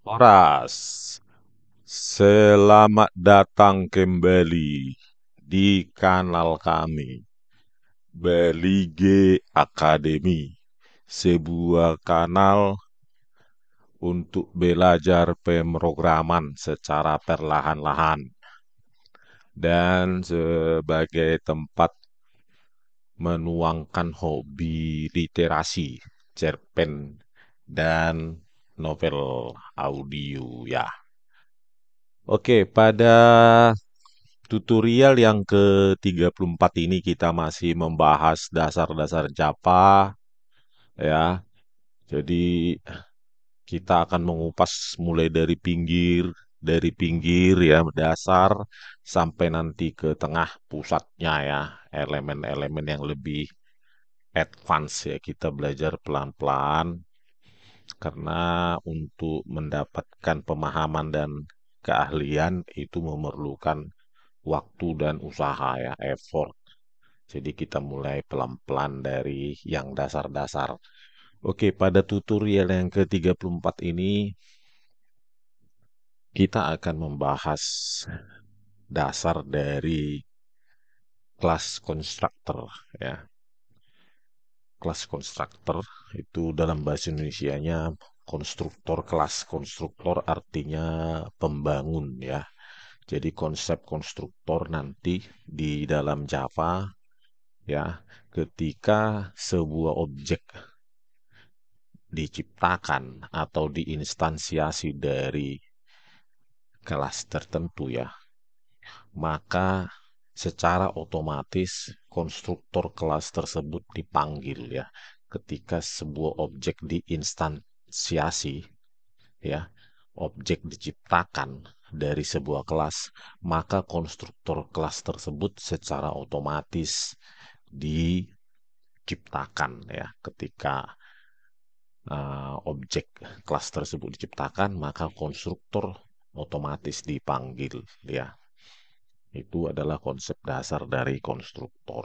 Horas, selamat datang kembali di kanal kami, Belige Academy, sebuah kanal untuk belajar pemrograman secara perlahan-lahan dan sebagai tempat menuangkan hobi literasi, cerpen, dan novel audio ya. Oke, pada tutorial yang ke-34 ini kita masih membahas dasar-dasar Java ya. Jadi kita akan mengupas mulai dari pinggir ya, dasar sampai nanti ke tengah pusatnya ya, elemen-elemen yang lebih advance ya. Kita belajar pelan-pelan karena untuk mendapatkan pemahaman dan keahlian itu memerlukan waktu dan usaha ya, effort. Jadi kita mulai pelan-pelan dari yang dasar-dasar. Oke, pada tutorial yang ke-34 ini kita akan membahas dasar dari kelas konstruktor ya. Kelas konstruktor itu dalam bahasa Indonesianya konstruktor, kelas konstruktor artinya pembangun ya. Jadi konsep konstruktor nanti di dalam Java ya, ketika sebuah objek diciptakan atau diinstansiasi dari kelas tertentu ya, maka secara otomatis konstruktor kelas tersebut dipanggil ya. Ketika sebuah objek diinstansiasi ya, objek diciptakan dari sebuah kelas, maka konstruktor kelas tersebut secara otomatis diciptakan ya. Ketika objek kelas tersebut diciptakan, maka konstruktor otomatis dipanggil ya. Itu adalah konsep dasar dari konstruktor.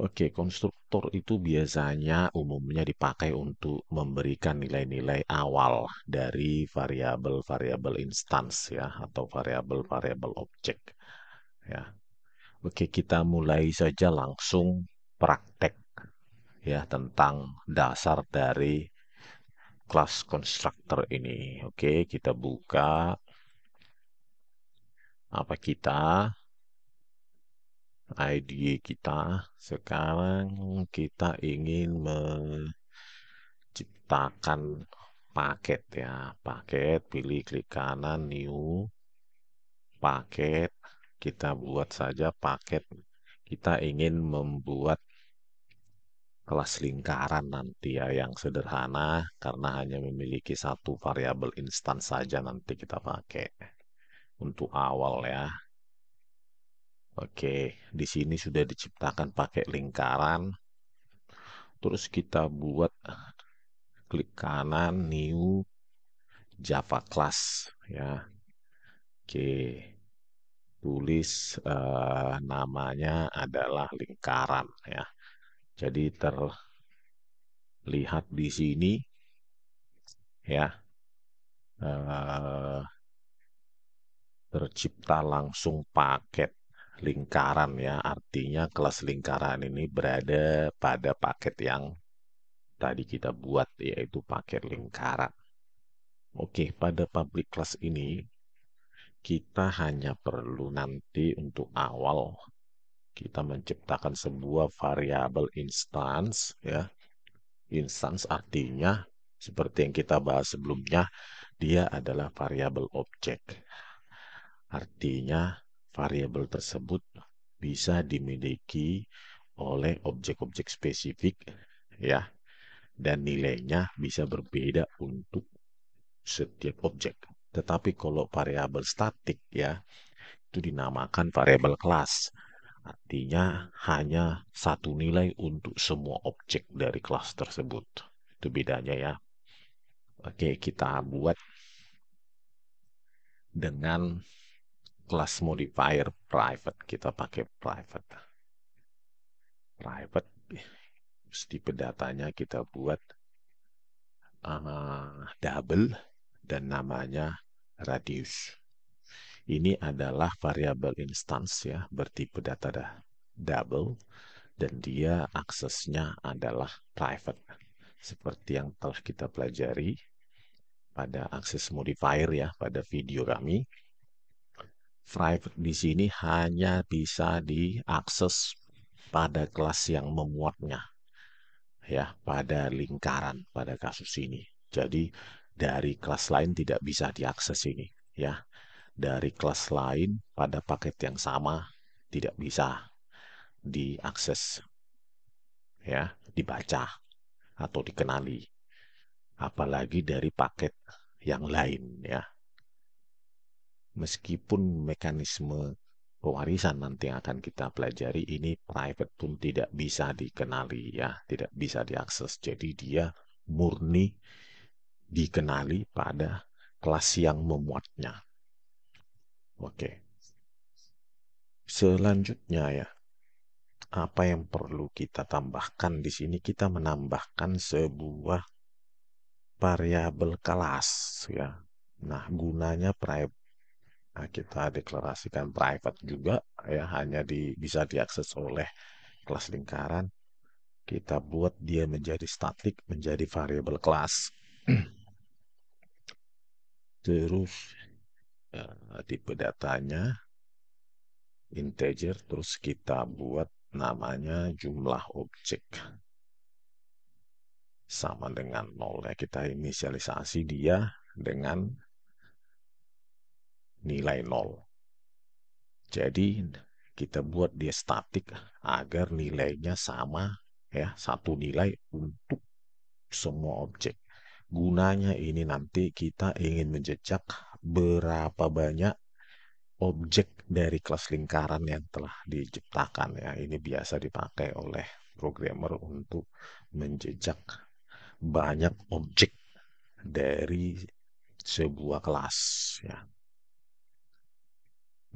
Oke, konstruktor itu biasanya umumnya dipakai untuk memberikan nilai-nilai awal dari variabel-variabel instance ya atau variabel-variabel objek ya. Oke, kita mulai saja langsung praktek ya tentang dasar dari kelas konstruktor ini. Oke, kita buka apa IDE kita. Sekarang kita ingin menciptakan paket ya. Paket, pilih klik kanan, new, paket. Kita buat saja paket. Kita ingin membuat kelas lingkaran nanti ya yang sederhana karena hanya memiliki satu variabel instan saja nanti kita pakai untuk awal ya. Oke, di sini sudah diciptakan pakai lingkaran. Terus kita buat klik kanan new Java class ya. Oke, tulis namanya adalah lingkaran ya. Jadi terlihat di sini ya eh, tercipta langsung paket lingkaran ya. Artinya kelas lingkaran ini berada pada paket yang tadi kita buat yaitu paket lingkaran. Oke, pada public class ini kita hanya perlu nanti untuk awal kita menciptakan sebuah variabel instance ya. Instance artinya seperti yang kita bahas sebelumnya, dia adalah variabel objek. Artinya variabel tersebut bisa dimiliki oleh objek-objek spesifik ya dan nilainya bisa berbeda untuk setiap objek. Tetapi kalau variabel statik ya itu dinamakan variabel kelas. Artinya hanya satu nilai untuk semua objek dari kelas tersebut. Itu bedanya ya. Oke, kita buat dengan kelas modifier private. Kita pakai private. Private, terus tipe datanya kita buat double dan namanya radius. Ini adalah variabel instance ya, bertipe data double dan dia aksesnya adalah private. Seperti yang telah kita pelajari pada akses modifier ya, pada video kami. Private di sini hanya bisa diakses pada kelas yang memuatnya ya, pada lingkaran pada kasus ini. Jadi dari kelas lain tidak bisa diakses ini ya. Dari kelas lain pada paket yang sama tidak bisa diakses ya, dibaca atau dikenali. Apalagi dari paket yang lain ya. Meskipun mekanisme pewarisan nanti yang akan kita pelajari ini private pun tidak bisa dikenali ya, tidak bisa diakses. Jadi dia murni dikenali pada kelas yang memuatnya. Oke. Selanjutnya ya, apa yang perlu kita tambahkan di sini? Kita menambahkan sebuah variabel kelas ya. Nah, gunanya private. Nah, kita deklarasikan private juga ya, hanya bisa diakses oleh kelas lingkaran. Kita buat dia menjadi statik, menjadi variabel kelas. Terus tipe datanya integer, terus kita buat namanya jumlah objek sama dengan 0 ya. Kita inisialisasi dia dengan nilai 0. Jadi kita buat dia statik agar nilainya sama ya, satu nilai untuk semua objek. Gunanya ini nanti kita ingin menjejak berapa banyak objek dari kelas lingkaran yang telah diciptakan ya. Ini biasa dipakai oleh programmer untuk menjejak banyak objek dari sebuah kelas ya.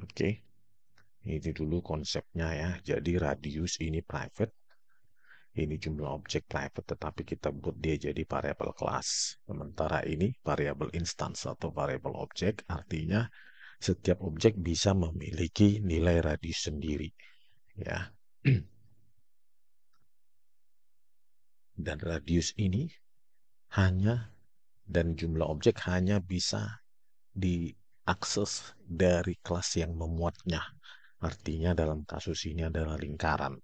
Oke. Itu dulu konsepnya ya. Jadi radius ini private, ini jumlah objek private, tetapi kita buat dia jadi variabel kelas. Sementara ini variabel instance atau variabel objek, artinya setiap objek bisa memiliki nilai radius sendiri. Ya. Dan radius ini hanya dan jumlah objek hanya bisa diakses dari kelas yang memuatnya. Artinya dalam kasus ini adalah lingkaran.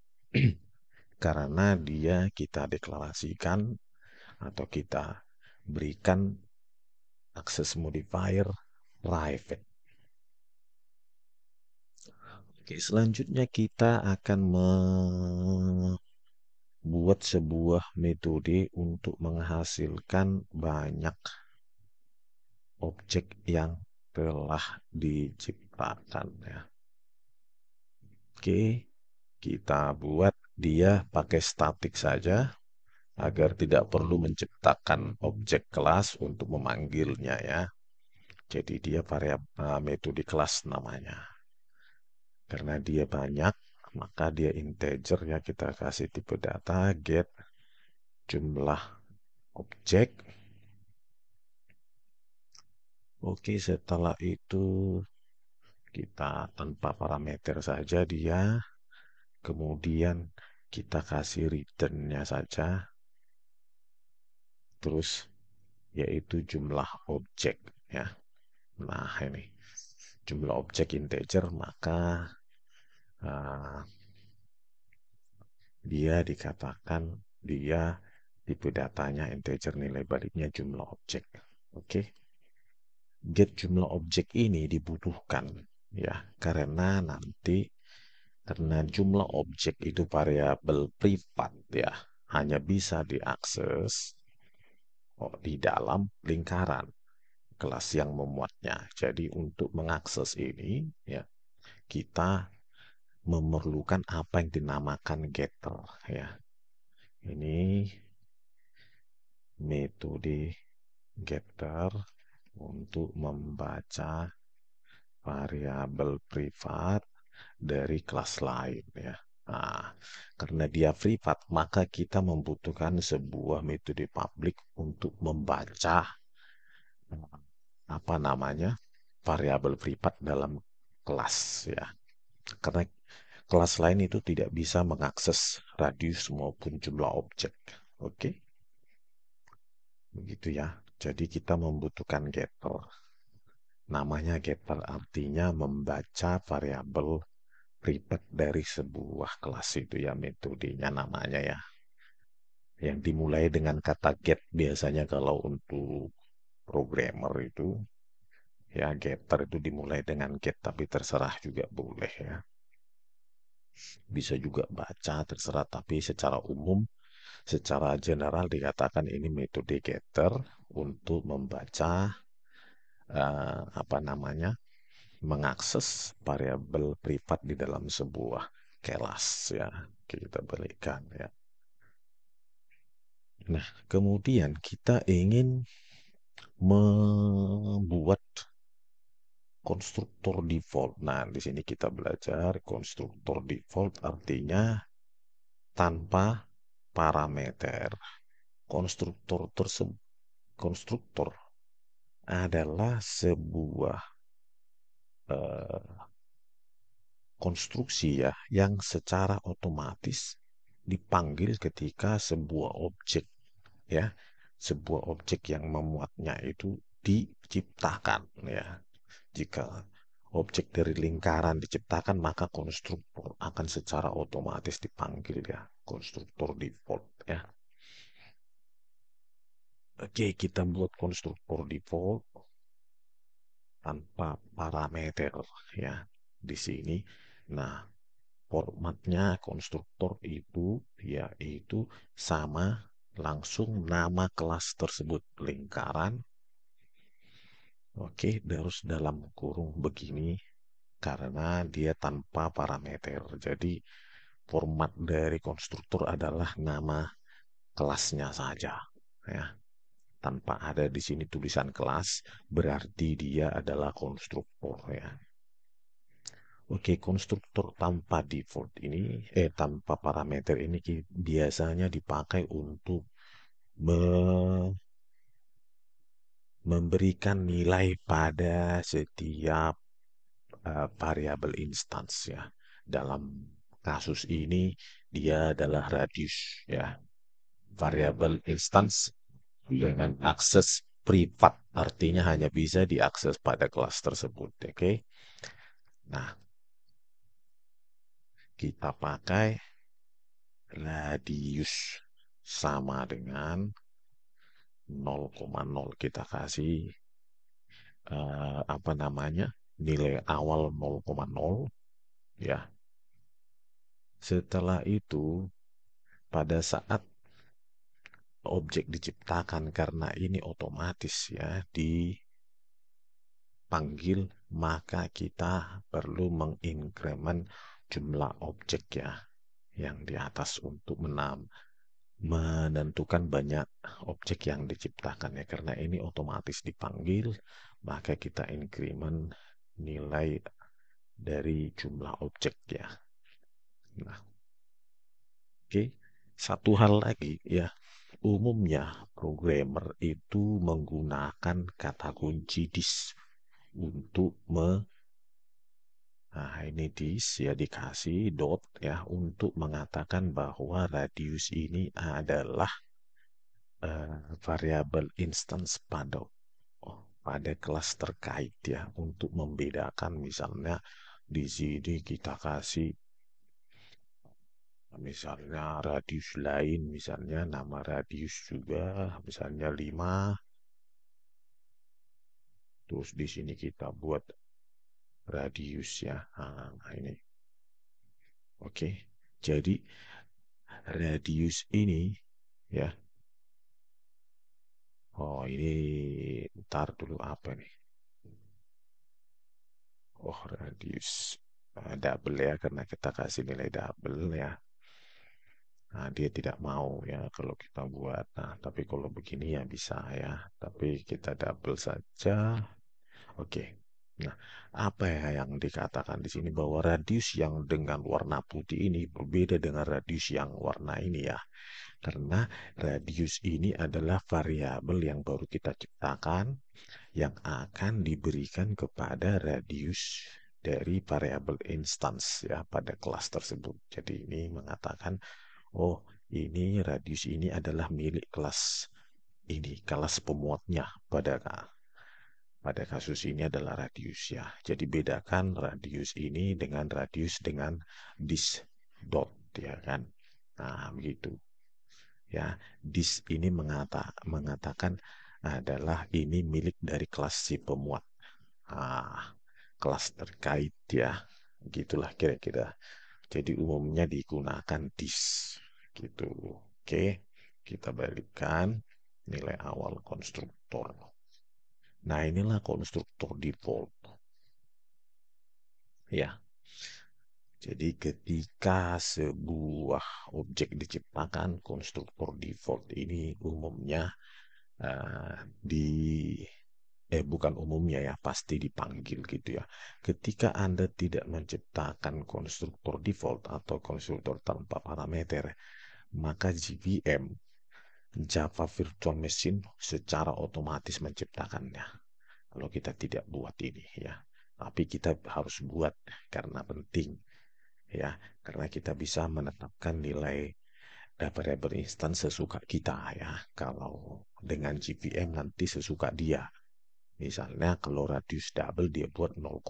Karena dia kita deklarasikan atau kita berikan akses modifier private. Oke, selanjutnya kita akan membuat sebuah metode untuk menghasilkan banyak objek yang telah diciptakan ya. Oke, kita buat dia pakai statik saja agar tidak perlu menciptakan objek kelas untuk memanggilnya ya. Jadi dia variabel metode kelas namanya. Karena dia banyak, maka dia integer ya, kita kasih tipe data get jumlah objek. Oke, setelah itu kita tanpa parameter saja dia. Kemudian kita kasih return-nya saja. Terus yaitu jumlah objek ya. Nah, ini jumlah objek integer, maka uh, dia dikatakan dia tipe datanya integer, nilai baliknya jumlah objek. Oke. Get jumlah objek ini dibutuhkan ya, karena nanti karena jumlah objek itu variabel privat ya, hanya bisa diakses di dalam lingkaran kelas yang memuatnya. Jadi untuk mengakses ini ya, kita memerlukan apa yang dinamakan getter ya. Ini metode getter untuk membaca variabel privat dari kelas lain ya. Nah, karena dia privat, maka kita membutuhkan sebuah metode publik untuk membaca apa namanya variabel privat dalam kelas ya. Karena kelas lain itu tidak bisa mengakses radius maupun jumlah objek. Oke, begitu ya. Jadi kita membutuhkan getter. Namanya getter artinya membaca variabel privat dari sebuah kelas itu ya, metodenya namanya ya. Yang dimulai dengan kata get biasanya kalau untuk programmer itu ya, getter itu dimulai dengan get, tapi terserah juga boleh ya. Bisa juga baca terserah, tapi secara umum, secara general dikatakan ini metode getter untuk membaca apa namanya, mengakses variabel privat di dalam sebuah kelas ya. Kita berikan ya. Nah, kemudian kita ingin membuat konstruktor default. Nah, di sini kita belajar konstruktor default artinya tanpa parameter. Konstruktor tersebut, konstruktor adalah sebuah eh, konstruksi ya yang secara otomatis dipanggil ketika sebuah objek ya, sebuah objek yang memuatnya itu diciptakan ya. Jika objek dari lingkaran diciptakan, maka konstruktor akan secara otomatis dipanggil ya, konstruktor default ya. Oke, kita buat konstruktor default tanpa parameter ya di sini. Nah, formatnya konstruktor itu yaitu sama langsung nama kelas tersebut lingkaran. Oke, terus dalam kurung begini karena dia tanpa parameter. Jadi format dari konstruktor adalah nama kelasnya saja ya. Tanpa ada di sini tulisan kelas, berarti dia adalah konstruktor ya. Oke, konstruktor tanpa default ini, tanpa parameter ini biasanya dipakai untuk me- memberikan nilai pada setiap variabel instance ya. Dalam kasus ini dia adalah radius ya. Variabel instance dengan akses privat artinya hanya bisa diakses pada kelas tersebut. Oke. Nah, kita pakai radius sama dengan 0,0 kita kasih apa namanya, nilai awal 0,0 ya. Setelah itu pada saat objek diciptakan, karena ini otomatis ya dipanggil, maka kita perlu menginkremen jumlah objek ya yang di atas untuk menentukan banyak objek yang diciptakan ya. Karena ini otomatis dipanggil, maka kita increment nilai dari jumlah objek ya. Nah, oke. Satu hal lagi ya, umumnya programmer itu menggunakan kata kunci this untuk nah ini this ya, dikasih dot ya untuk mengatakan bahwa radius ini adalah variabel instance pada kelas terkait ya, untuk membedakan. Misalnya di sini kita kasih misalnya radius lain, misalnya nama radius juga misalnya 5, terus di sini kita buat radius ya. Nah, ini oke. Jadi radius ini ya, oh ini ntar dulu apa nih, oh radius double ya, karena kita kasih nilai double ya. Nah, dia tidak mau ya kalau kita buat. Nah, tapi kalau begini ya bisa ya. Tapi kita double saja. Oke. Nah, apa ya yang dikatakan di sini bahwa radius yang dengan warna putih ini berbeda dengan radius yang warna ini ya. Karena radius ini adalah variabel yang baru kita ciptakan yang akan diberikan kepada radius dari variabel instance ya pada kelas tersebut. Jadi ini mengatakan, oh ini radius ini adalah milik kelas ini, kelas pemuatnya pada kasus ini adalah radius ya. Jadi bedakan radius ini dengan radius dengan dis dot ya kan. Nah, begitu. Ya, dis ini mengatakan adalah ini milik dari kelas si pemuat. Ah, kelas terkait ya. Gitulah kira-kira. Jadi umumnya digunakan dis gitu. Oke, kita balikkan nilai awal konstruktor. Nah, inilah konstruktor default. Ya, jadi ketika sebuah objek diciptakan, konstruktor default ini umumnya di bukan umumnya ya, pasti dipanggil gitu ya. Ketika Anda tidak menciptakan konstruktor default atau konstruktor tanpa parameter, maka JVM, Java Virtual Machine, secara otomatis menciptakannya. Kalau kita tidak buat ini ya. Tapi kita harus buat karena penting ya, karena kita bisa menetapkan nilai variabel instan sesuka kita ya. Kalau dengan GVM nanti sesuka dia. Misalnya kalau radius double dia buat 0,0.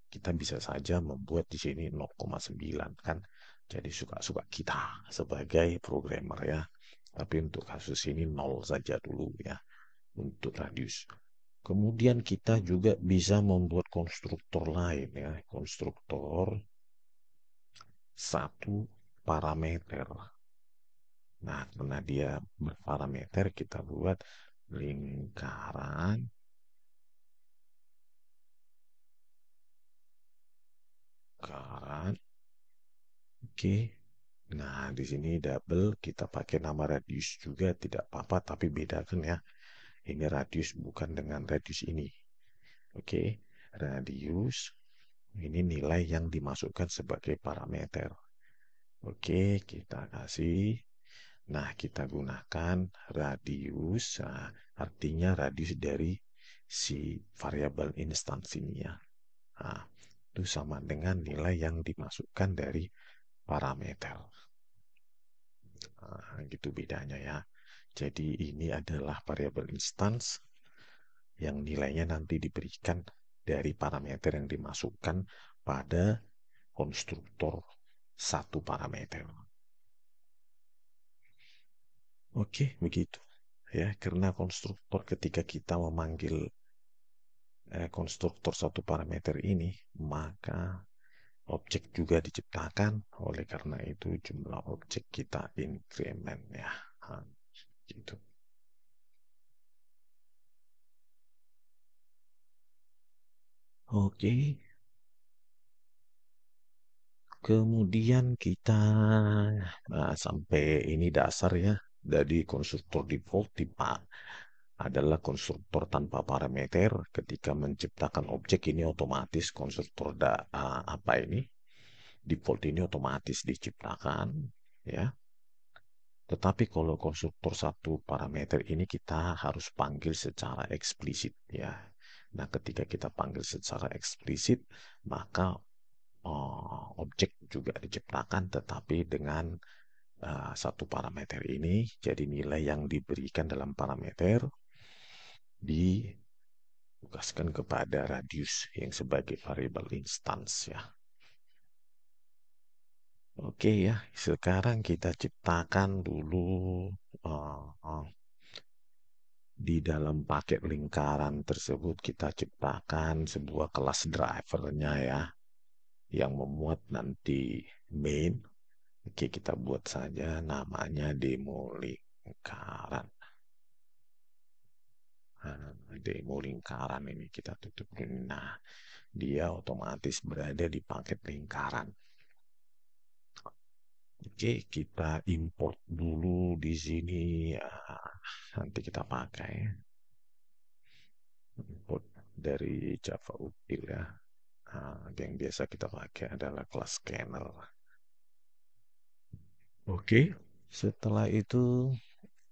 Kita bisa saja membuat di sini 0,9 kan. Jadi suka-suka kita sebagai programmer ya. Tapi untuk kasus ini 0 saja dulu ya untuk radius. Kemudian kita juga bisa membuat konstruktor lain ya. Konstruktor satu parameter. Nah, karena dia berparameter, kita buat lingkaran, lingkaran, oke. Nah, di sini double, kita pakai nama radius juga, tidak apa-apa, tapi bedakan ya. Ini radius bukan dengan radius ini. Oke, radius, ini nilai yang dimasukkan sebagai parameter. Oke, kita kasih. Nah, kita gunakan radius, nah, artinya radius dari si variabel instansinya. Nah, itu sama dengan nilai yang dimasukkan dari parameter. Nah, gitu bedanya ya. Jadi ini adalah variabel instance yang nilainya nanti diberikan dari parameter yang dimasukkan pada konstruktor satu parameter. Oke, begitu. Ya, karena konstruktor ketika kita memanggil konstruktor satu parameter ini, maka objek juga diciptakan. Oleh karena itu, jumlah objek kita increment ya. Nah, gitu. Oke, kemudian kita sampai ini dasar ya. Dari konstruktor default tipe adalah konstruktor tanpa parameter. Ketika menciptakan objek ini otomatis konstruktor apa ini default ini otomatis diciptakan ya. Tetapi kalau konstruktor satu parameter ini kita harus panggil secara eksplisit ya. Nah, ketika kita panggil secara eksplisit, maka objek juga diciptakan tetapi dengan satu parameter ini. Jadi nilai yang diberikan dalam parameter ditugaskan kepada radius yang sebagai variabel instance ya. Oke ya, sekarang kita ciptakan dulu uh, uh, di dalam paket lingkaran tersebut kita ciptakan sebuah kelas drivernya ya, yang memuat nanti main. Oke, kita buat saja namanya demo lingkaran. Nah, demo lingkaran ini kita tutup. Nah, dia otomatis berada di paket lingkaran. Oke, kita import dulu di sini. Nanti kita pakai. Import. dari Java Util ya. Nah, yang biasa kita pakai adalah kelas scanner. Oke, setelah itu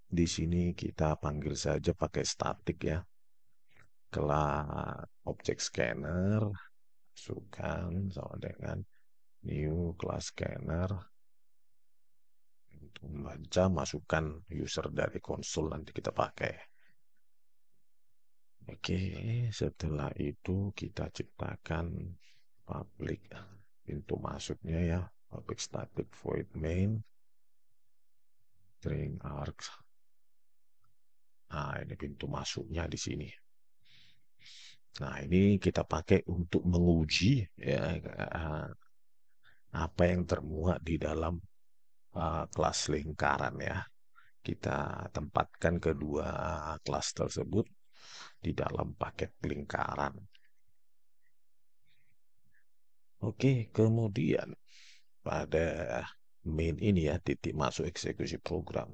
di sini kita panggil saja pakai statik ya. Kelas objek scanner, masukkan sama dengan new kelas scanner. Untuk membaca, masukkan user dari konsol nanti kita pakai. Oke, setelah itu kita ciptakan public pintu masuknya ya, public static void main string args. Nah, ini pintu masuknya di sini. Nah, ini kita pakai untuk menguji ya apa yang termuat di dalam kelas lingkaran ya. Kita tempatkan kedua kelas tersebut di dalam paket lingkaran. Oke, kemudian pada main ini ya, titik masuk eksekusi program,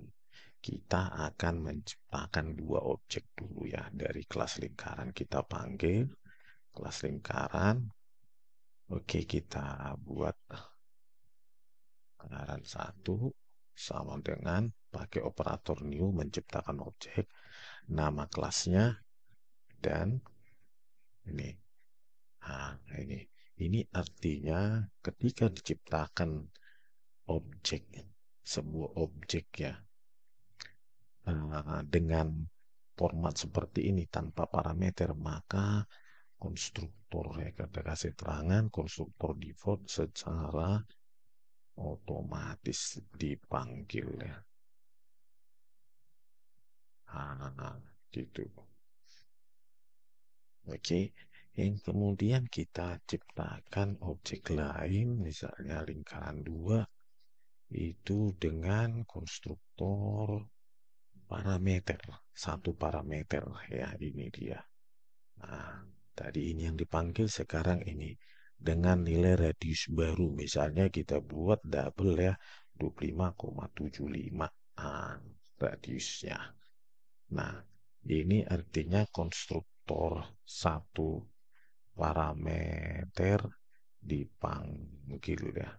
kita akan menciptakan dua objek dulu ya dari kelas lingkaran. Kita panggil kelas lingkaran. Oke, kita buat lingkaran satu sama dengan pakai operator new menciptakan objek, nama kelasnya, dan ini. Nah, ini artinya ketika diciptakan objek, sebuah objek ya, dengan format seperti ini tanpa parameter, maka konstruktor ya kita kasih terangan konstruktor default secara otomatis dipanggil ya. Gitu. Oke, yang kemudian kita ciptakan objek lain, misalnya lingkaran 2, itu dengan konstruktor parameter, satu parameter ya, ini dia. Nah, tadi ini yang dipanggil, sekarang ini dengan nilai radius baru, misalnya kita buat double ya, 25,75 radiusnya. Nah, ini artinya konstruktor satu parameter dipanggil ya.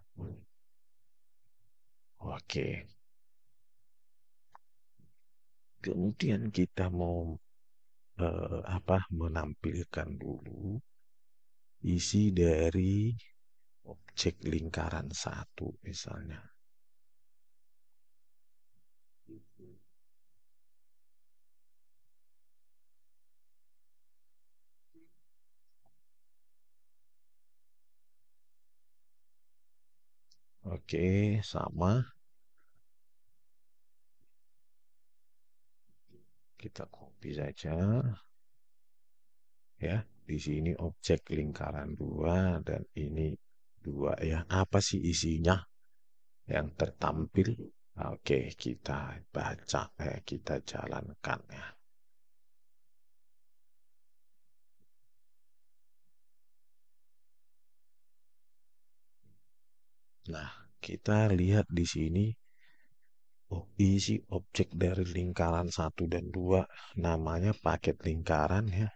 Oke, kemudian kita mau menampilkan dulu isi dari objek lingkaran satu misalnya. Oke, sama. Kita copy saja. Ya, di sini objek lingkaran 2 dan ini 2 ya. Apa sih isinya yang tertampil? Oke, kita baca, kita jalankan ya. Nah, kita lihat di sini isi objek dari lingkaran satu dan 2 namanya paket lingkaran ya.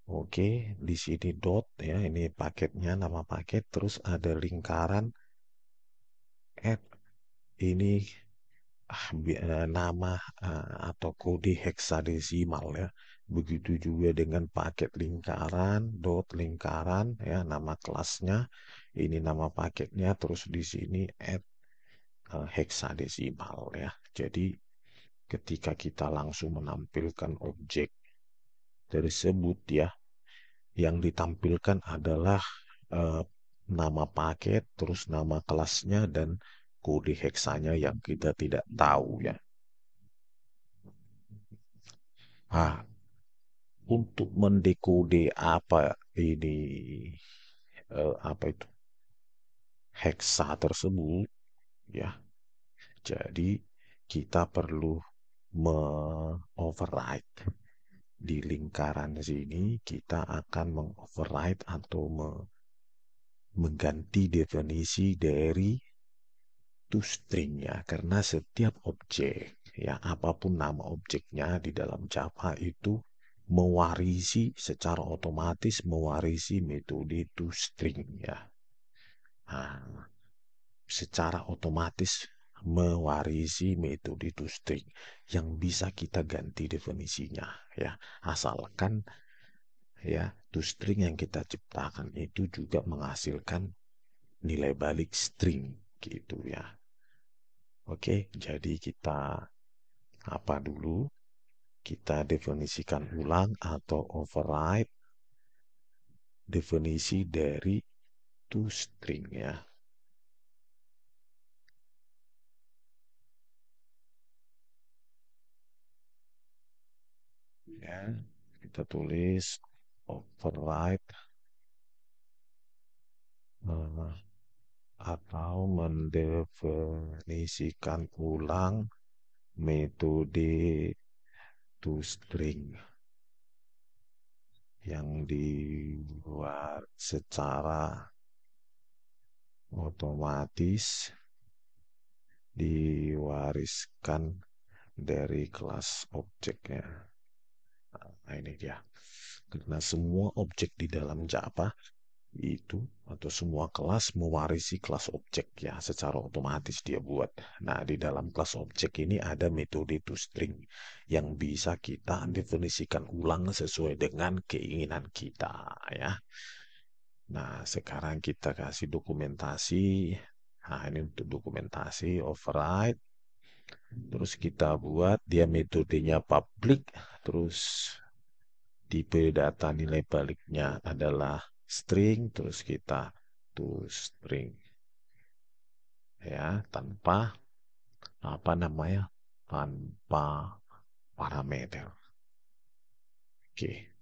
Oke, di sini dot ya, ini paketnya, nama paket, terus ada lingkaran add, ini nama atau kode heksadesimal ya. Begitu juga dengan paket lingkaran, dot lingkaran ya, nama kelasnya, ini nama paketnya, terus di sini add heksadesimal ya. Jadi ketika kita langsung menampilkan objek tersebut ya, yang ditampilkan adalah eh, nama paket, terus nama kelasnya dan kode heksanya yang kita tidak tahu ya. Ah, untuk mendekode apa ini apa itu heksa tersebut ya. Jadi kita perlu me-override di lingkaran sini, kita akan meng-override atau mengganti definisi dari toString ya, karena setiap objek ya apapun nama objeknya di dalam Java itu mewarisi secara otomatis mewarisi metode toString ya. Nah, secara otomatis mewarisi metode toString yang bisa kita ganti definisinya ya. Asalkan ya toString yang kita ciptakan itu juga menghasilkan nilai balik string gitu ya. Oke, jadi kita apa dulu? Kita definisikan ulang atau override definisi dari toString ya. Ya, kita tulis override eh, atau mendefinisikan ulang metode toString yang dibuat secara otomatis diwariskan dari kelas objeknya. Nah, ini dia. Karena semua objek di dalam Java itu atau semua kelas mewarisi kelas objek ya, secara otomatis dia buat. Nah, di dalam kelas objek ini ada metode toString yang bisa kita definisikan ulang sesuai dengan keinginan kita ya. Nah, sekarang kita kasih dokumentasi. Nah, ini untuk dokumentasi override. Terus kita buat dia metodenya public. Terus tipe data nilai baliknya adalah string. Terus kita toString ya, tanpa apa namanya? Tanpa parameter. Oke.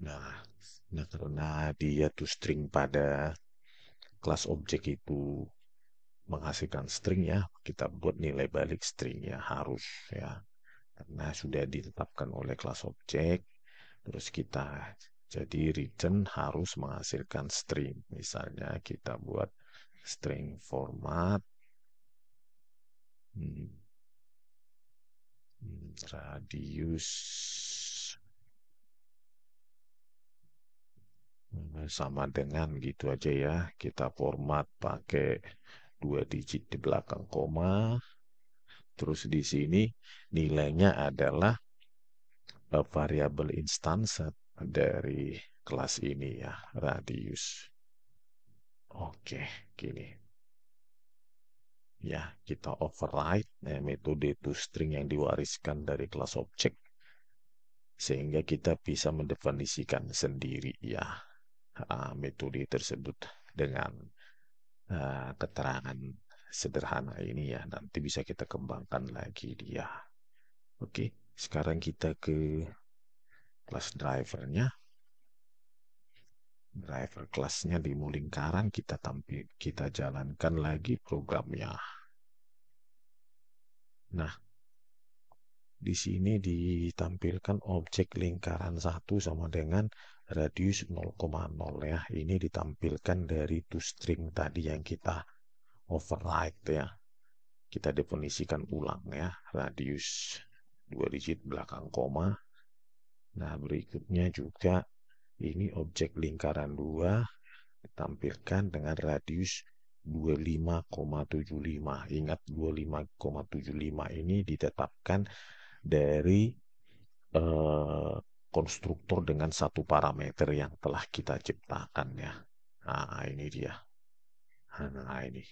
Nah, nah karena dia toString pada kelas objek itu menghasilkan string ya, kita buat nilai balik string ya harus ya. Karena sudah ditetapkan oleh kelas objek, terus kita jadi return harus menghasilkan string. Misalnya kita buat string format hmm, radius sama dengan gitu aja ya. Kita format pakai 2 digit di belakang koma. Terus di sini nilainya adalah variabel instance dari kelas ini ya, radius. Oke, gini. Ya, kita override metode toString yang diwariskan dari kelas objek sehingga kita bisa mendefinisikan sendiri ya metode tersebut dengan keterangan sederhana ini ya. Nanti bisa kita kembangkan lagi dia. Oke, sekarang kita ke kelas drivernya. Driver kelasnya di lingkaran kita jalankan lagi programnya. Nah, di sini ditampilkan objek lingkaran 1 sama dengan radius 0,0 ya. Ini ditampilkan dari toString tadi yang kita override ya. Kita definisikan ulang ya, radius 2 digit belakang koma. Nah, berikutnya juga ini objek lingkaran 2 ditampilkan dengan radius 25,75. Ingat 25,75 ini ditetapkan dari konstruktor dengan satu parameter yang telah kita ciptakan ya. Nah, ini dia. Nah, ini.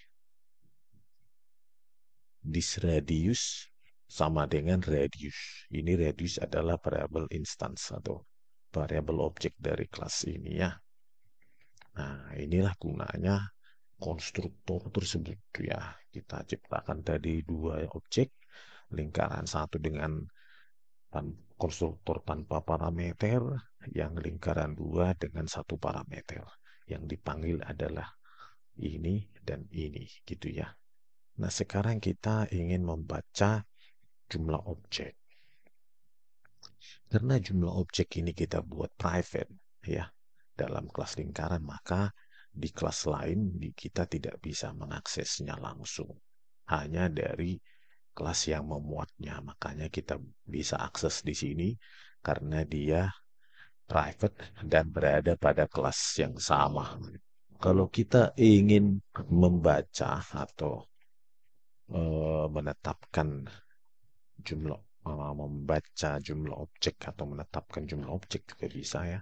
This radius sama dengan radius. Ini radius adalah variabel instance atau variabel objek dari kelas ini ya. Nah, inilah gunanya konstruktor tersebut ya. Kita ciptakan tadi 2 objek, lingkaran 1 dengan konstruktor tanpa parameter, yang lingkaran 2 dengan 1 parameter. Yang dipanggil adalah ini dan ini gitu ya. Nah, sekarang kita ingin membaca jumlah objek. Karena jumlah objek ini kita buat private ya dalam kelas lingkaran, maka di kelas lain kita tidak bisa mengaksesnya langsung. Hanya dari kelas yang memuatnya. Makanya kita bisa akses di sini karena dia private dan berada pada kelas yang sama. Kalau kita ingin membaca atau menetapkan jumlah membaca jumlah objek atau menetapkan jumlah objek juga bisa ya.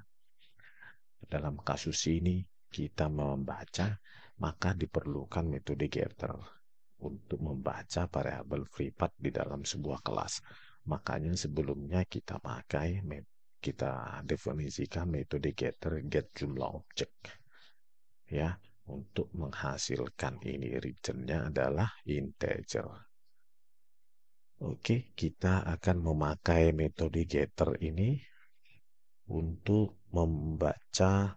Dalam kasus ini kita membaca, maka diperlukan metode getter untuk membaca variabel privat di dalam sebuah kelas. Makanya sebelumnya kita definisikan metode getter get jumlah objek ya untuk menghasilkan ini returnnya adalah integer. Oke, kita akan memakai metode getter ini untuk membaca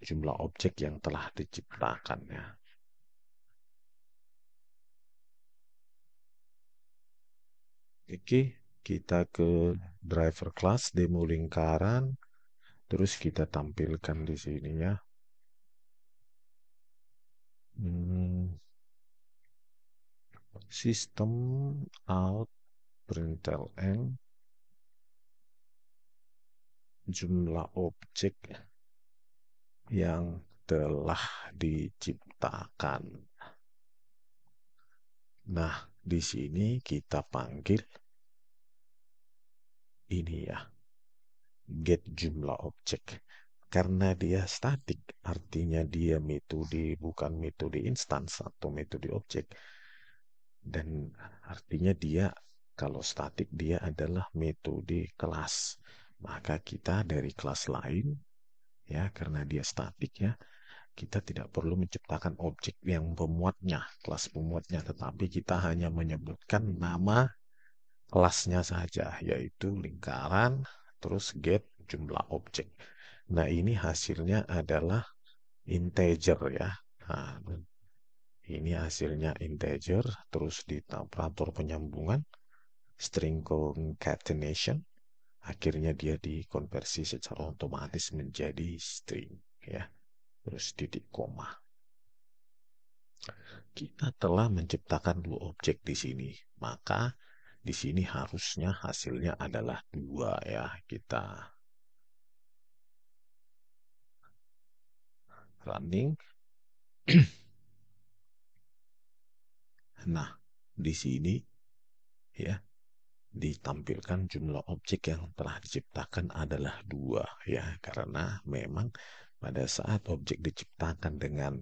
jumlah objek yang telah diciptakan ya. Oke, kita ke driver class demo lingkaran, terus kita tampilkan di sini ya. Hmm, Sistem out println jumlah objek yang telah diciptakan. Nah, di sini kita panggil ini ya, get jumlah objek. Karena dia statik, artinya dia metode bukan metode instance atau metode objek. Dan artinya dia kalau statik dia adalah metode kelas. Maka kita dari kelas lain ya karena dia statik ya kita tidak perlu menciptakan objek yang pemuatnya, kelas pemuatnya, tetapi kita hanya menyebutkan nama kelasnya saja, yaitu lingkaran, terus get jumlah objek. Nah, ini hasilnya adalah integer ya. Nah, ini hasilnya integer, terus di operator penyambungan, string concatenation, akhirnya dia dikonversi secara otomatis menjadi string ya. Terus titik koma. Kita telah menciptakan dua objek di sini. Maka di sini harusnya hasilnya adalah dua ya. Kita running. Nah, di sini ya ditampilkan jumlah objek yang telah diciptakan adalah dua ya. Karena memang pada saat objek diciptakan dengan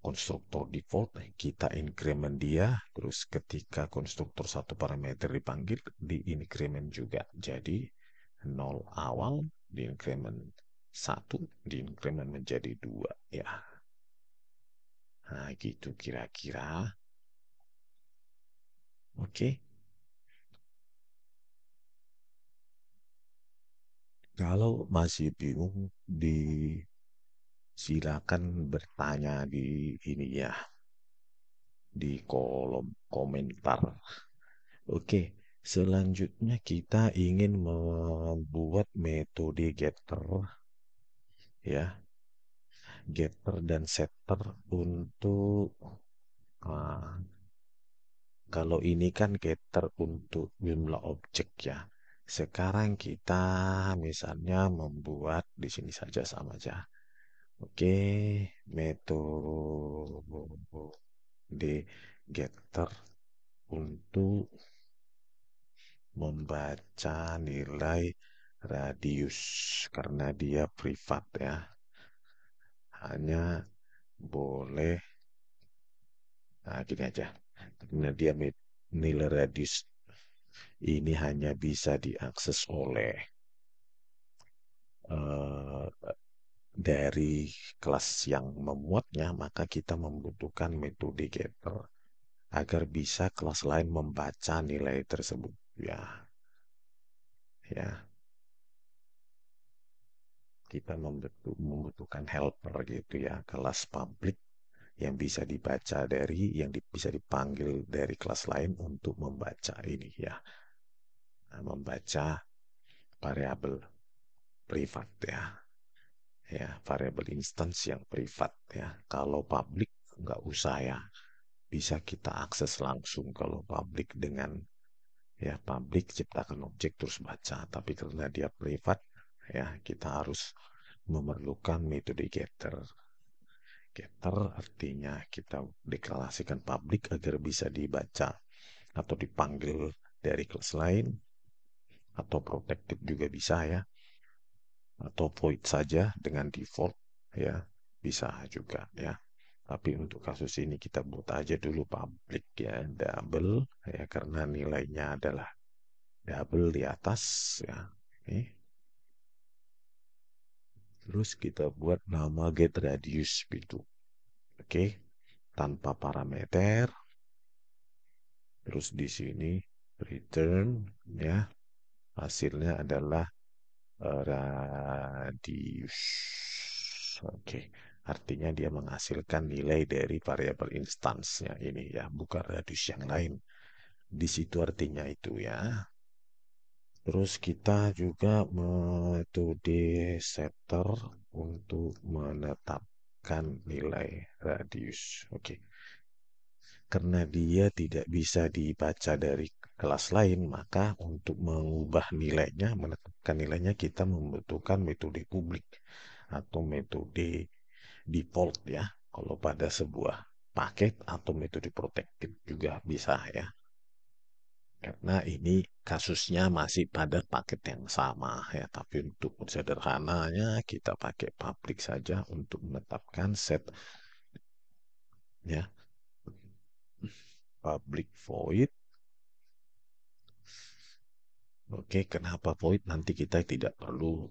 konstruktor default, kita increment dia, terus ketika konstruktor satu parameter dipanggil, di increment juga. Jadi, 0 awal, di increment 1, di increment menjadi 2. Ya, nah gitu kira-kira. Oke, kalau masih bingung, silakan bertanya di ini ya, di kolom komentar. Oke, selanjutnya kita ingin membuat metode getter ya, getter dan setter untuk ah, kalau ini kan getter untuk jumlah objek ya. Sekarang kita misalnya membuat di sini saja sama aja. Oke, metode getter untuk membaca nilai radius karena dia privat ya. Hanya boleh gini aja. Karena dia nilai radius ini hanya bisa diakses oleh eh, dari kelas yang memuatnya, maka kita membutuhkan metode getter agar bisa kelas lain membaca nilai tersebut. Ya, ya, kita membutuhkan helper gitu ya, kelas public yang bisa dibaca dari, bisa dipanggil dari kelas lain untuk membaca ini ya, nah, membaca variabel privat ya, ya variabel instance yang privat ya. Kalau public nggak usah ya, bisa kita akses langsung. Kalau public dengan ya public ciptakan objek terus baca, tapi karena dia privat ya kita harus memerlukan metode getter. Getter artinya kita deklarasikan public agar bisa dibaca atau dipanggil dari kelas lain, atau protected juga bisa ya, atau void saja dengan default ya bisa juga ya. Tapi untuk kasus ini kita buat aja dulu public ya, double ya, karena nilainya adalah double di atas ya. Oke. Terus kita buat nama get radius gitu. Oke, tanpa parameter. Terus di sini return ya, hasilnya adalah radius. Oke, artinya dia menghasilkan nilai dari variabel instansnya ini ya, bukan radius yang lain. Di situ artinya itu ya. Terus kita juga metode setter untuk menetapkan nilai radius. Oke. Karena dia tidak bisa dibaca dari kelas lain, maka untuk mengubah nilainya, menetapkan nilainya, kita membutuhkan metode publik atau metode default ya. Kalau pada sebuah paket atau metode protected juga bisa ya. Karena ini kasusnya masih pada paket yang sama ya. Tapi untuk sederhananya kita pakai public saja untuk menetapkan set ya. Public void. Oke, kenapa void? Nanti kita tidak perlu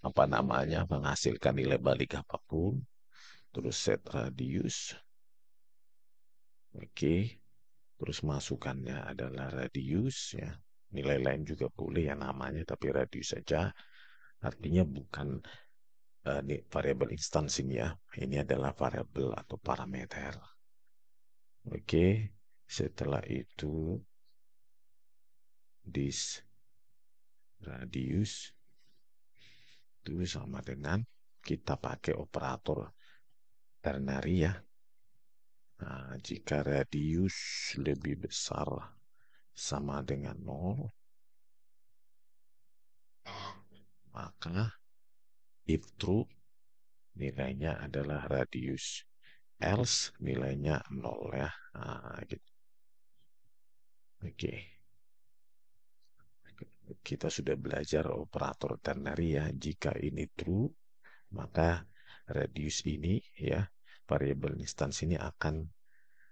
apa namanya menghasilkan nilai balik apapun. Terus set radius. Oke, terus masukannya adalah radius ya. Nilai lain juga boleh ya namanya, tapi radius saja. Artinya bukan variabel instance ini ya. Ini adalah variabel atau parameter. Oke, setelah itu this radius itu sama dengan kita pakai operator ternary ya. Nah, jika radius lebih besar sama dengan 0, maka if true nilainya adalah radius. Else nilainya 0 ya. Nah, gitu. Oke. Kita sudah belajar operator ternary ya. Jika ini true, maka radius ini ya, variabel instance ini akan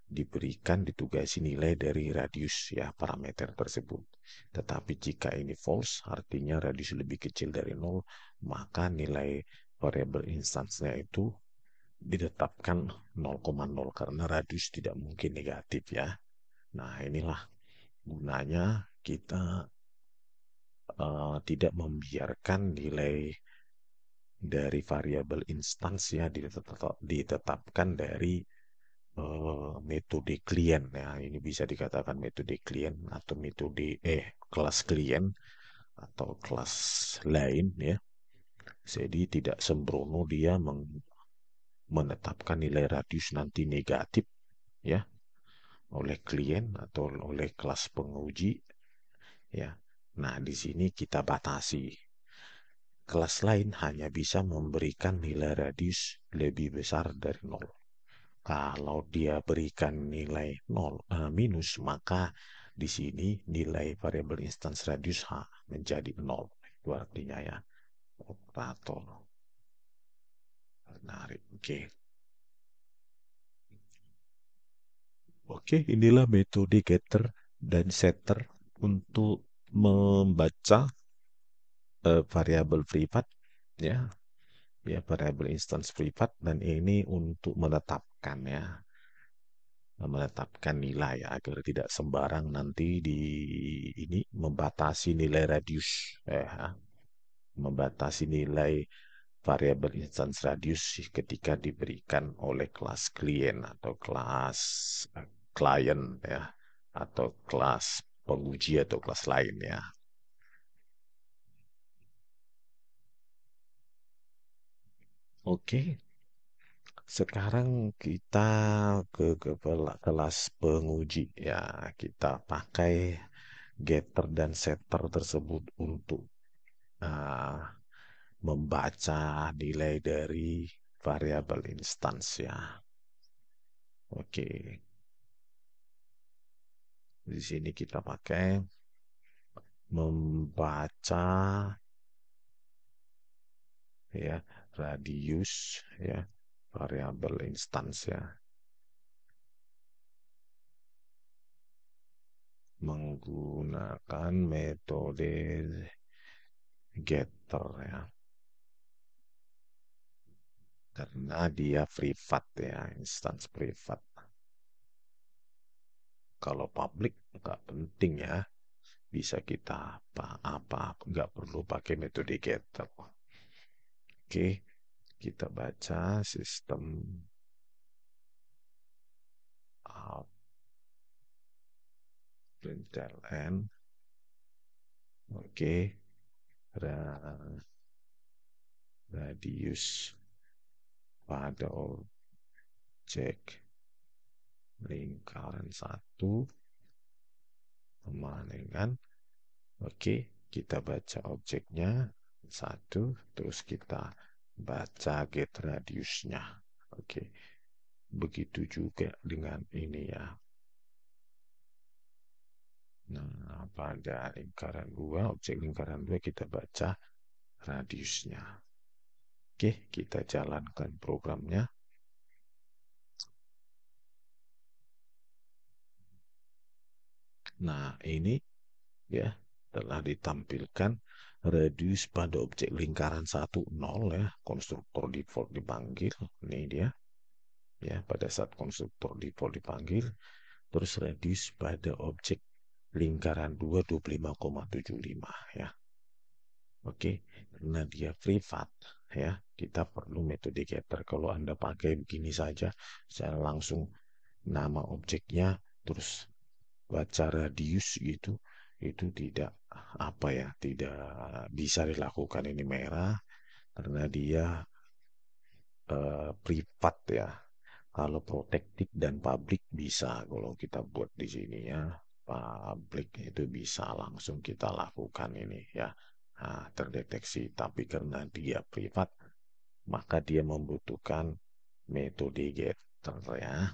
diberikan ditugasi nilai dari radius ya parameter tersebut. Tetapi jika ini false, artinya radius lebih kecil dari 0, maka nilai variabel instance-nya itu ditetapkan 0,0 karena radius tidak mungkin negatif ya. Nah, inilah gunanya kita tidak membiarkan nilai dari variabel instance ya ditetapkan dari metode klien ya. Ini bisa dikatakan metode klien atau metode kelas klien atau kelas lain ya. Jadi tidak sembrono dia menetapkan nilai radius nanti negatif ya oleh klien atau oleh kelas penguji ya. Nah, di sini kita batasi. Kelas lain hanya bisa memberikan nilai radius lebih besar dari 0. Kalau dia berikan nilai 0 minus, maka di sini nilai variabel instance radius menjadi 0. Itu artinya ya, operator. Menarik. Oke. Oke, inilah metode getter dan setter untuk membaca variabel privat ya, ya variabel instance privat, dan ini untuk menetapkan ya, menetapkan nilai agar tidak sembarang nanti di ini membatasi nilai radius membatasi nilai variabel instance radius ketika diberikan oleh kelas klien atau kelas klien ya, atau kelas penguji atau kelas lain ya. Oke, Sekarang kita kelas penguji ya. Kita pakai getter dan setter tersebut untuk uh, membaca nilai dari variabel instance ya. Oke, di sini kita pakai membaca ya radius ya variabel instance ya menggunakan metode getter ya karena dia privat ya instance privat. Kalau public nggak penting ya, bisa kita apa nggak perlu pakai metode getter. Oke, kita baca sistem out println. Oke, radius pada objek lingkaran satu sama dengan oke, kita baca objeknya satu, terus kita baca get radiusnya. Oke, begitu juga dengan ini ya. Nah, pada lingkaran dua, objek lingkaran dua kita baca radiusnya. Oke, kita jalankan programnya. Nah, ini ya telah ditampilkan radius pada objek lingkaran satu 0 ya, konstruktor default dipanggil. Ini dia ya pada saat konstruktor default dipanggil, terus radius pada objek lingkaran 2 25,75 ya. Oke, karena dia privat ya, kita perlu metode getter. Kalau Anda pakai begini saja, saya langsung nama objeknya terus baca radius gitu, itu tidak apa ya, tidak bisa dilakukan. Ini merah karena dia privat ya. Kalau protektif dan publik bisa kalau kita buat di sini ya. Publik itu bisa langsung kita lakukan ini ya. Nah, terdeteksi. Tapi karena dia privat, maka dia membutuhkan metode getter ya.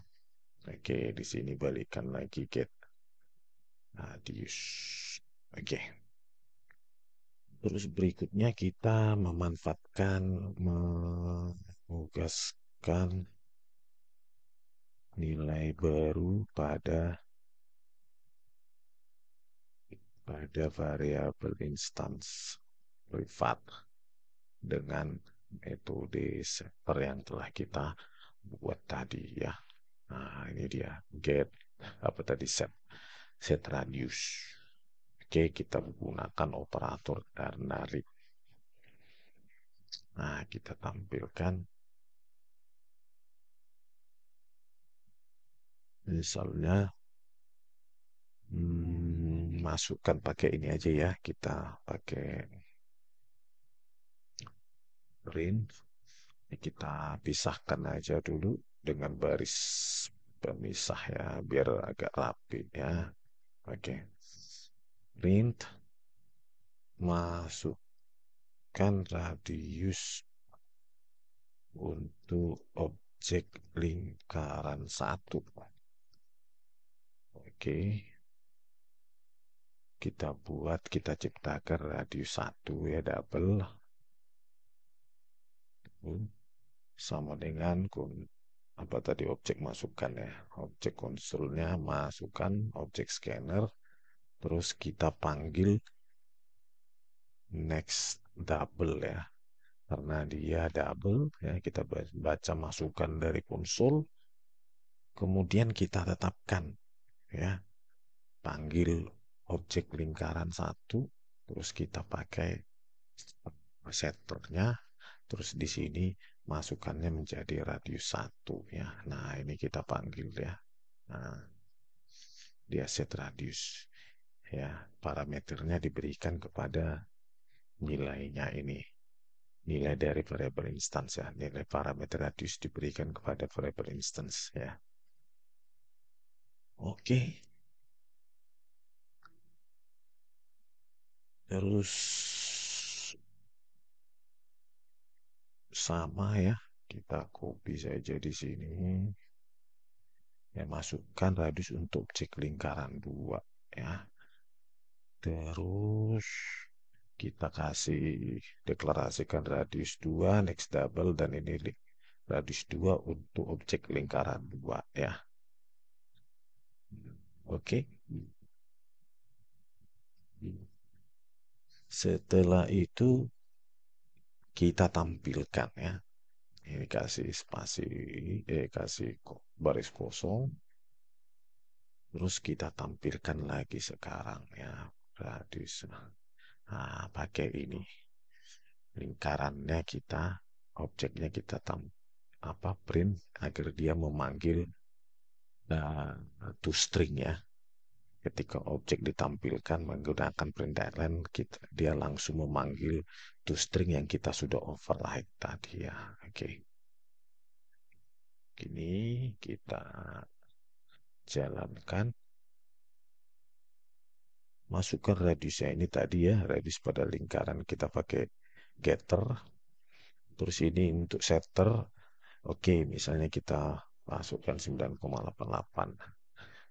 Oke, di sini balikan lagi get radius. Oke. Terus berikutnya kita memanfaatkan, menugaskan nilai baru pada variabel instance privat dengan metode setter yang telah kita buat tadi ya. Nah, ini dia get apa tadi set radius. Oke, kita menggunakan operator ternary. Nah, kita tampilkan misalnya masukkan pakai ini aja ya. Kita pakai print. Kita pisahkan aja dulu dengan baris pemisah ya, biar agak rapi ya. Oke. Print masukkan radius untuk objek lingkaran satu. Oke. Kita ciptakan radius satu ya, double. Sama dengan apa tadi objek masukan ya, objek konsulnya masukkan objek scanner, terus kita panggil next double ya, karena dia double ya, kita baca masukan dari konsul, kemudian kita tetapkan ya, panggil objek lingkaran satu, terus kita pakai setternya, terus di sini masukannya menjadi radius satu ya. Nah, ini kita panggil ya. Nah, dia set radius ya. Parameternya diberikan kepada nilainya ini. nilai dari variabel instance ya. Nilai parameter radius diberikan kepada variabel instance ya. Oke, terus sama ya. Kita copy saja di sini. Ya, masukkan radius untuk objek lingkaran 2 ya. Terus kita kasih deklarasikan radius 2 next double dan ini radius 2 untuk objek lingkaran 2 ya. Oke. Setelah itu kita tampilkan ya. Ini kasih spasi, kasih baris kosong. Terus kita tampilkan lagi sekarang ya radius. Nah, pakai ini lingkarannya kita, objeknya kita print agar dia memanggil toString ya. Ketika objek ditampilkan menggunakan println, dia langsung memanggil toString yang kita sudah override tadi ya. Oke. Gini kita jalankan. Masukkan radiusnya ini tadi ya, radius pada lingkaran kita pakai getter. Terus ini untuk setter. Oke, misalnya kita masukkan 9,88.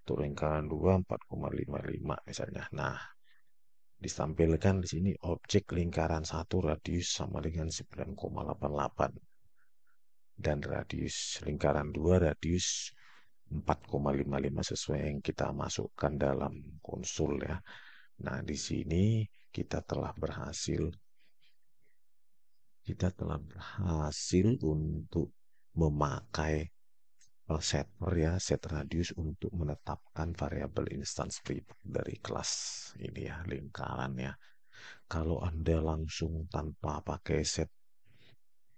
Untuk lingkaran 2 4,55 misalnya. Nah, ditampilkan di sini objek lingkaran 1 radius sama dengan 9,88 dan radius lingkaran 2 radius 4,55 sesuai yang kita masukkan dalam konsul ya. Nah, di sini kita telah berhasil untuk memakai setter ya, set radius untuk menetapkan variabel instance private dari kelas ini ya, lingkaran ya. Kalau Anda langsung tanpa pakai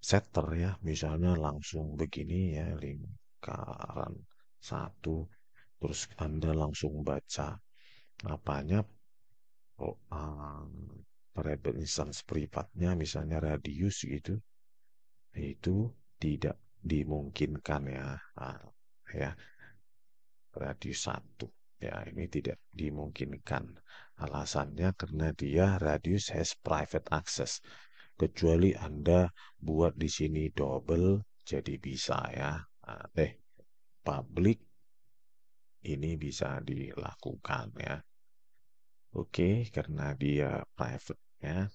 setter ya, misalnya langsung begini ya, lingkaran satu, terus Anda langsung baca apanya, variabel instance privatnya, misalnya radius gitu, itu tidak dimungkinkan ya. Ya, radius 1. Ya, ini tidak dimungkinkan. Alasannya karena dia radius has private access. Kecuali Anda buat di sini double, jadi bisa ya. Public ini bisa dilakukan ya. Oke, karena dia private ya.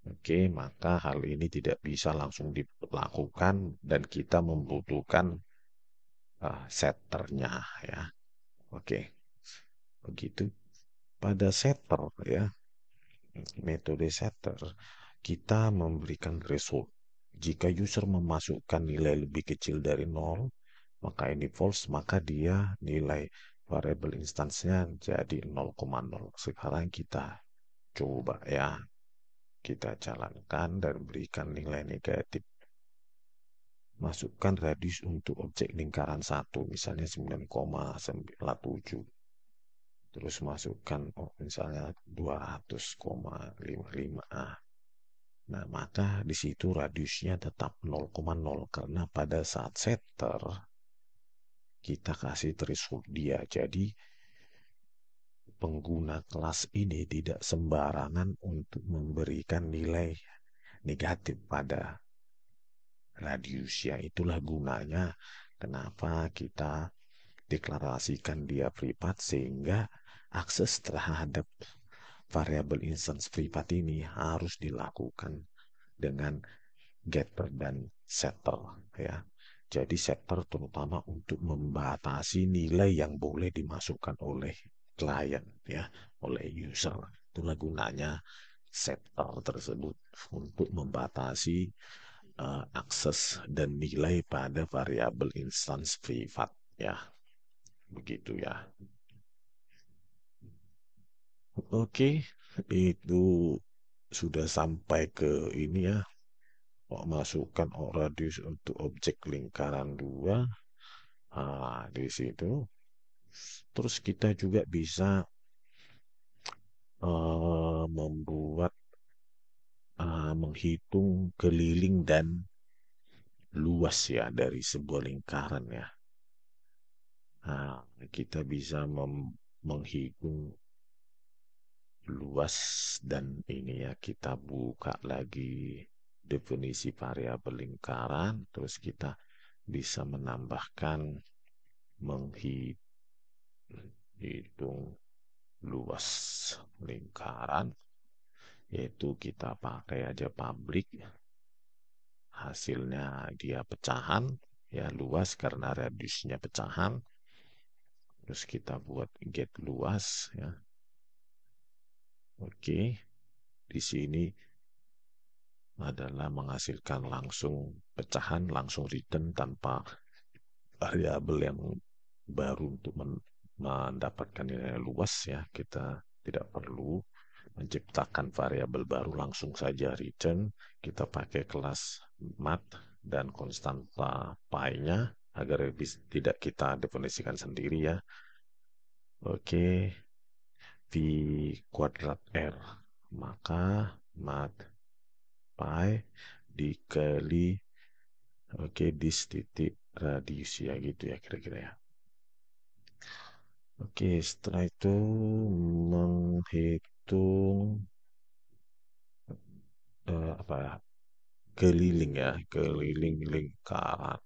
Oke, maka hal ini tidak bisa langsung dilakukan dan kita membutuhkan setternya ya. Oke, begitu. Pada setter ya, metode setter, kita memberikan result. Jika user memasukkan nilai lebih kecil dari 0, maka ini false, maka dia nilai variable instance-nya jadi 0,0. Sekarang kita coba ya, kita jalankan dan berikan nilai negatif. Masukkan radius untuk objek lingkaran 1, misalnya 9,97. Terus masukkan misalnya 200,55. Nah, maka di situ radiusnya tetap 0,0 karena pada saat setter kita kasih threshold dia. Jadi pengguna kelas ini tidak sembarangan untuk memberikan nilai negatif pada radius ya. Itulah gunanya kenapa kita deklarasikan dia privat sehingga akses terhadap variabel instance privat ini harus dilakukan dengan getter dan setter ya. Jadi setter terutama untuk membatasi nilai yang boleh dimasukkan oleh klien ya, oleh user. Itulah gunanya setter tersebut untuk membatasi akses dan nilai pada variabel instance privat ya. Begitu ya. Oke, itu sudah sampai ke ini ya. Masukkan radius untuk objek lingkaran 2. Di situ. Terus kita juga bisa membuat menghitung keliling dan luas ya dari sebuah lingkaran ya. Nah, kita bisa menghitung luas dan ini ya kita buka lagi definisi variabel lingkaran, terus kita bisa menambahkan menghitung luas lingkaran, yaitu kita pakai aja publik, hasilnya dia pecahan, ya luas karena radiusnya pecahan, terus kita buat get luas ya. Oke, di sini adalah menghasilkan langsung pecahan, langsung return tanpa variabel yang baru untuk mendapatkan nilai luas ya. Kita tidak perlu menciptakan variabel baru, langsung saja return. Kita pakai kelas math dan konstanta pi-nya agar tidak kita definisikan sendiri ya. Oke, V kuadrat R. Maka math pi dikali oke dis titik radius ya gitu ya kira-kira ya. Oke, setelah itu menghitung apa ya, keliling ya, keliling lingkaran.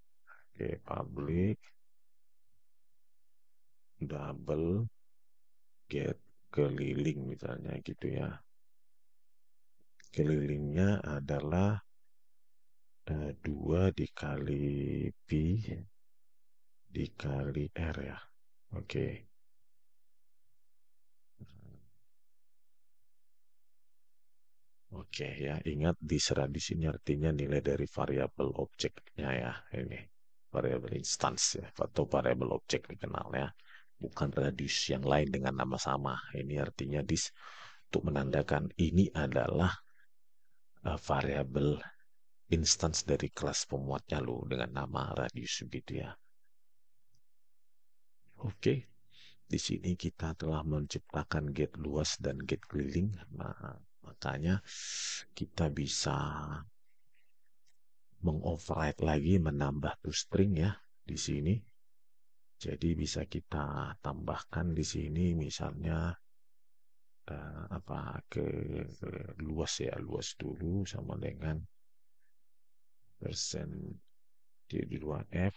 Oke, public double get keliling misalnya gitu ya. Kelilingnya adalah 2 dikali P dikali R ya. Oke. Oke ya, ingat disradius ini artinya nilai dari variabel objeknya ya. Ini variabel instance ya, atau variabel objek dikenal ya. Bukan radius yang lain dengan nama sama. Ini artinya untuk menandakan ini adalah variabel instance dari kelas pemuatnya lo dengan nama radius gitu ya. Oke, di sini kita telah menciptakan get luas dan get keliling. Nah, makanya kita bisa mengoverride lagi, menambah toString ya di sini. Jadi bisa kita tambahkan di sini misalnya apa ke luas ya, luas dulu sama dengan persen D2F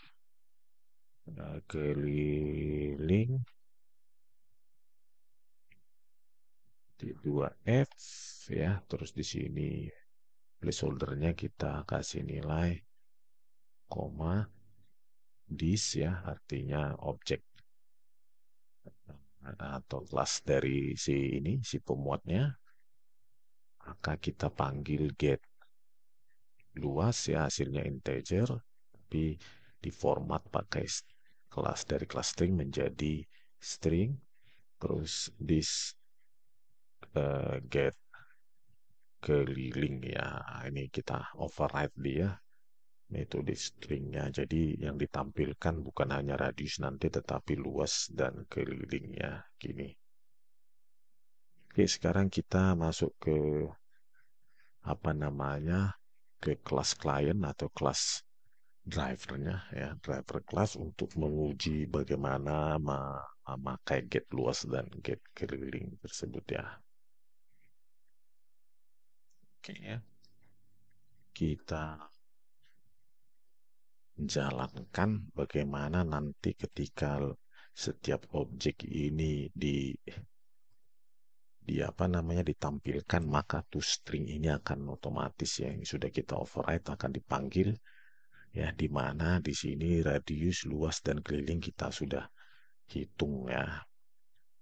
keliling D2F ya. Terus di sini placeholdernya kita kasih nilai koma dis ya, artinya objek atau kelas dari si pemuatnya. Maka kita panggil get luas ya, hasilnya integer, tapi diformat pakai kelas dari kelas string menjadi string. Terus this get keliling ya, ini kita override dia metode stringnya. Jadi yang ditampilkan bukan hanya radius nanti, tetapi luas dan kelilingnya gini. Oke, sekarang kita masuk ke apa namanya, ke kelas klien atau kelas drivernya ya, driver class untuk menguji bagaimana memakai get luas dan get keliling tersebut ya. Oke ya. Kita jalankan bagaimana nanti ketika setiap objek ini di apa namanya ditampilkan, maka toString ini akan otomatis ya, yang sudah kita override akan dipanggil ya, di mana di sini radius, luas dan keliling kita sudah hitung ya.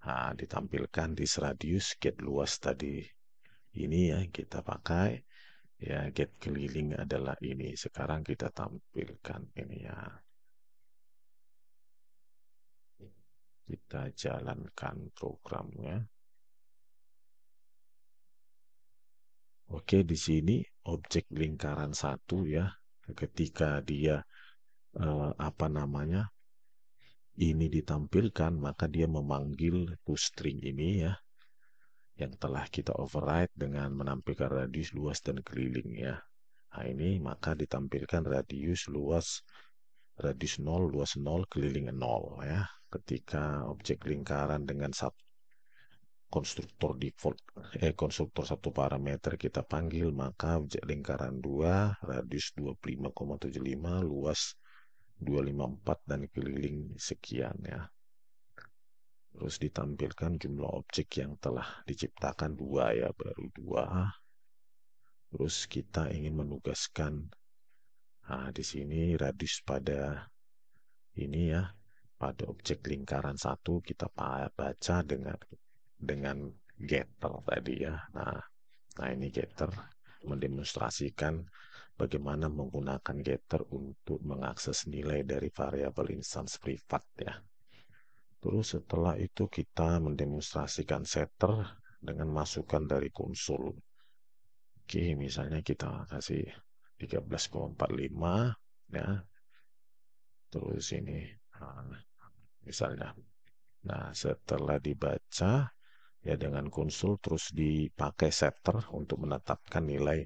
Nah, ditampilkan di radius, get luas tadi ini ya kita pakai ya, get keliling adalah ini. Sekarang kita tampilkan ini ya. Kita jalankan programnya. Oke, di sini objek lingkaran satu ya. Ketika dia apa namanya ini ditampilkan, maka dia memanggil toString ini ya. yang telah kita override dengan menampilkan radius, luas, dan keliling ya. Nah, ini maka ditampilkan radius 0, luas 0, keliling 0 ya. Ketika objek lingkaran dengan satu konstruktor satu parameter kita panggil, maka objek lingkaran 2 radius 25,75, luas 254 dan keliling sekian ya. Terus ditampilkan jumlah objek yang telah diciptakan 2 ya, baru 2. Terus kita ingin menugaskan, nah di sini radius pada ini ya, pada objek lingkaran satu kita baca dengan getter tadi ya. Nah ini getter mendemonstrasikan bagaimana menggunakan getter untuk mengakses nilai dari variabel instance privat ya. Terus setelah itu kita mendemonstrasikan setter dengan masukan dari konsol. Oke, misalnya kita kasih 13,45 ya. Terus ini misalnya. Nah, setelah dibaca ya dengan konsol terus dipakai setter untuk menetapkan nilai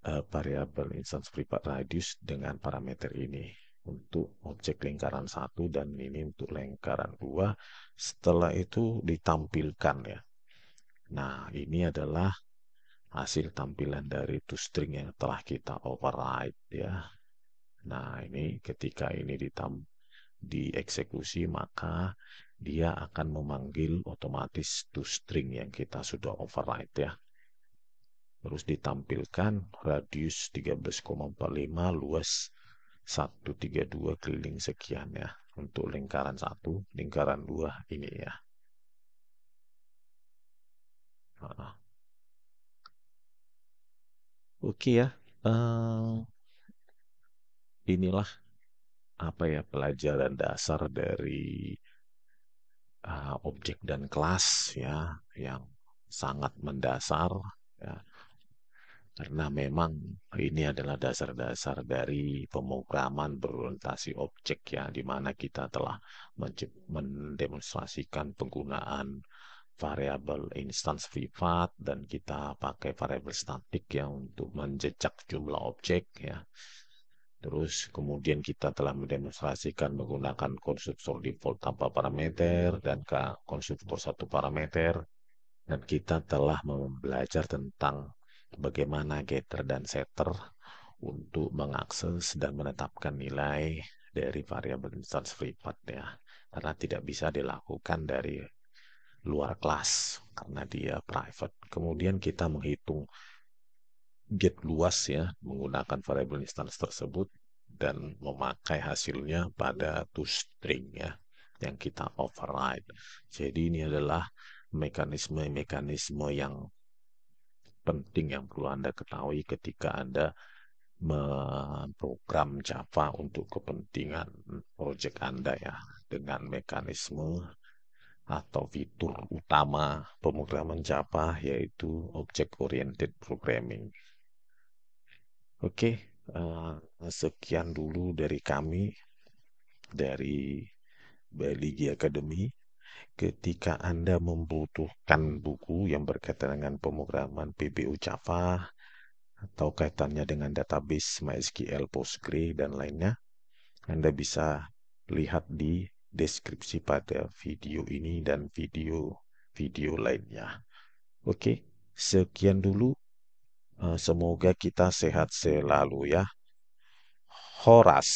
variabel instance privat radius dengan parameter ini untuk objek lingkaran satu dan ini untuk lingkaran 2. Setelah itu ditampilkan ya. Nah, ini adalah hasil tampilan dari toString yang telah kita override ya. Nah, ini ketika ini dieksekusi maka dia akan memanggil otomatis toString yang kita sudah override ya. Terus ditampilkan radius 13,45, luas 132, keliling sekian ya. Untuk lingkaran 1, lingkaran 2 ini ya. Nah, oke ya. Inilah apa ya pelajaran dasar dari objek dan kelas ya yang sangat mendasar ya. Karena memang ini adalah dasar-dasar dari pemrograman berorientasi objek ya, di mana kita telah mendemonstrasikan penggunaan variabel instance privat dan kita pakai variabel statik ya untuk menjejak jumlah objek ya. Terus kemudian kita telah mendemonstrasikan menggunakan konstruktor default tanpa parameter dan ke konstruktor satu parameter. Dan kita telah belajar tentang bagaimana getter dan setter untuk mengakses dan menetapkan nilai dari variabel instance privat ya. Karena tidak bisa dilakukan dari luar kelas karena dia private. Kemudian kita menghitung get luas ya menggunakan variabel instance tersebut dan memakai hasilnya pada toString ya yang kita override. Jadi ini adalah mekanisme-mekanisme yang penting yang perlu Anda ketahui ketika Anda memprogram Java untuk kepentingan proyek Anda ya dengan mekanisme atau fitur utama pemrograman Java yaitu Object Oriented Programming. Oke, sekian dulu dari kami dari Baligi Academy. Ketika Anda membutuhkan buku yang berkaitan dengan pemrograman PBU Java atau kaitannya dengan database MySQL, Postgre, dan lainnya, Anda bisa lihat di deskripsi pada video ini dan video-video lainnya. Oke, sekian dulu. Semoga kita sehat selalu ya. Horas.